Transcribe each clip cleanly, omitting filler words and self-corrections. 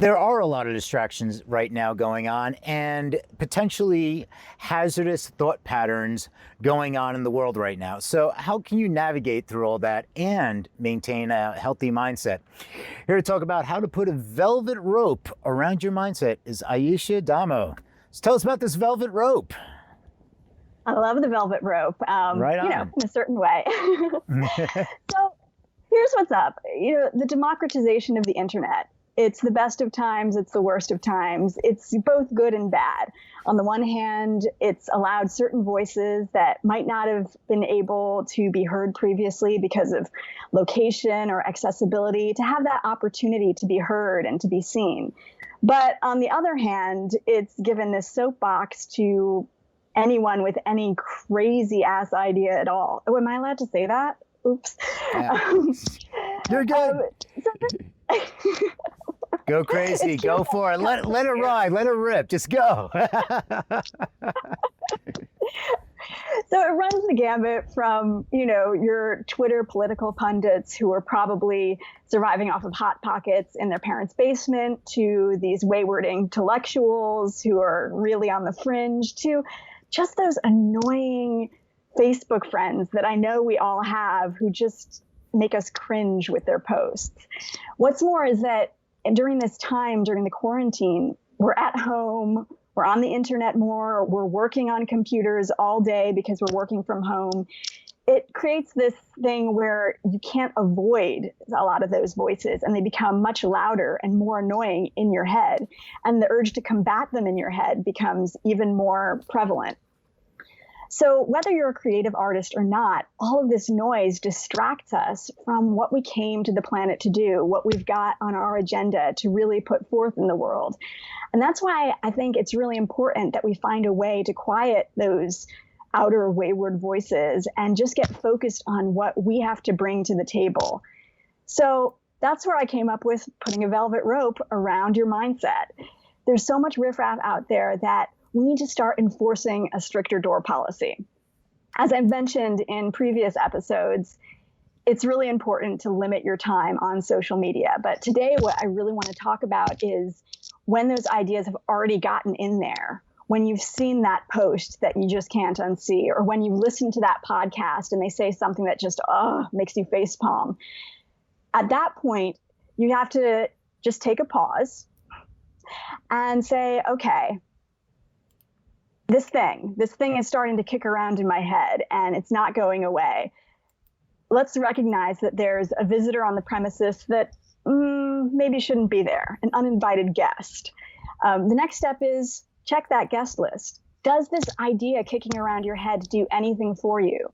There are a lot of distractions right now going on and potentially hazardous thought patterns going on in the world right now. So how can you navigate through all that and maintain a healthy mindset? Here to talk about how to put a velvet rope around your mindset is Aisha Damo. So tell us about this velvet rope. I love the velvet rope, Right on. in a certain way. So here's what's up. The democratization of the internet. It's the best of times. It's the worst of times. It's both good and bad. On the one hand, it's allowed certain voices that might not have been able to be heard previously because of location or accessibility to have that opportunity to be heard and to be seen. But on the other hand, it's given this soapbox to anyone with any crazy ass idea at all. Oh, am I allowed to say that? Oops. Yeah. You're good. Go crazy. Go for it. Let it ride. Let it rip. Just go. So it runs the gambit from, your Twitter political pundits who are probably surviving off of Hot Pockets in their parents' basement to these wayward intellectuals who are really on the fringe to just those annoying Facebook friends that I know we all have who just make us cringe with their posts. What's more is that during this time, during the quarantine, we're at home, we're on the internet more, we're working on computers all day because we're working from home. It creates this thing where you can't avoid a lot of those voices and they become much louder and more annoying in your head. And the urge to combat them in your head becomes even more prevalent. So whether you're a creative artist or not, all of this noise distracts us from what we came to the planet to do, what we've got on our agenda to really put forth in the world. And that's why I think it's really important that we find a way to quiet those outer wayward voices and just get focused on what we have to bring to the table. So that's where I came up with putting a velvet rope around your mindset. There's so much riffraff out there that we need to start enforcing a stricter door policy. As I've mentioned in previous episodes, it's really important to limit your time on social media. But today, what I really want to talk about is when those ideas have already gotten in there, when you've seen that post that you just can't unsee, or when you listen to that podcast and they say something that just makes you facepalm. At that point, you have to just take a pause and say, okay, this thing is starting to kick around in my head and it's not going away. Let's recognize that there's a visitor on the premises that maybe shouldn't be there, an uninvited guest. The next step is check that guest list. Does this idea kicking around your head do anything for you?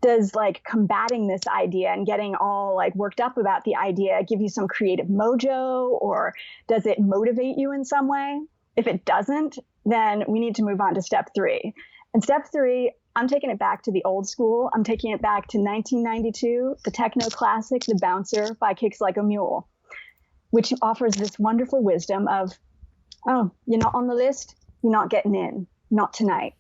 Does combating this idea and getting all worked up about the idea give you some creative mojo, or does it motivate you in some way? If it doesn't, then we need to move on to step 3. And step 3, I'm taking it back to the old school. I'm taking it back to 1992, the techno classic, The Bouncer by Kicks Like a Mule, which offers this wonderful wisdom of, oh, you're not on the list, you're not getting in, not tonight.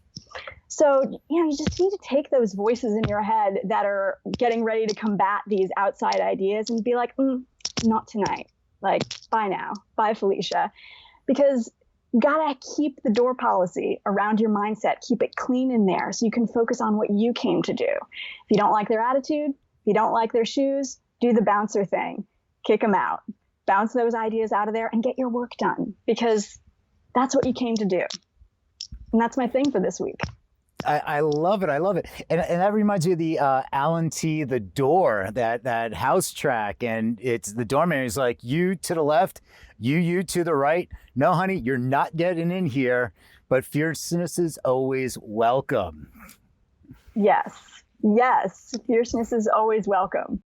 So, you just need to take those voices in your head that are getting ready to combat these outside ideas and be like, not tonight. Bye now. Bye, Felicia. Because you gotta keep the door policy around your mindset, keep it clean in there so you can focus on what you came to do. If you don't like their attitude, if you don't like their shoes, do the bouncer thing. Kick them out. Bounce those ideas out of there and get your work done, because that's what you came to do. And that's my thing for this week. I love it. I love it. And that reminds me of the Alan T. The Door, that house track. And it's the doorman is like, you to the left, you to the right. No, honey, you're not getting in here, but fierceness is always welcome. Yes. Fierceness is always welcome.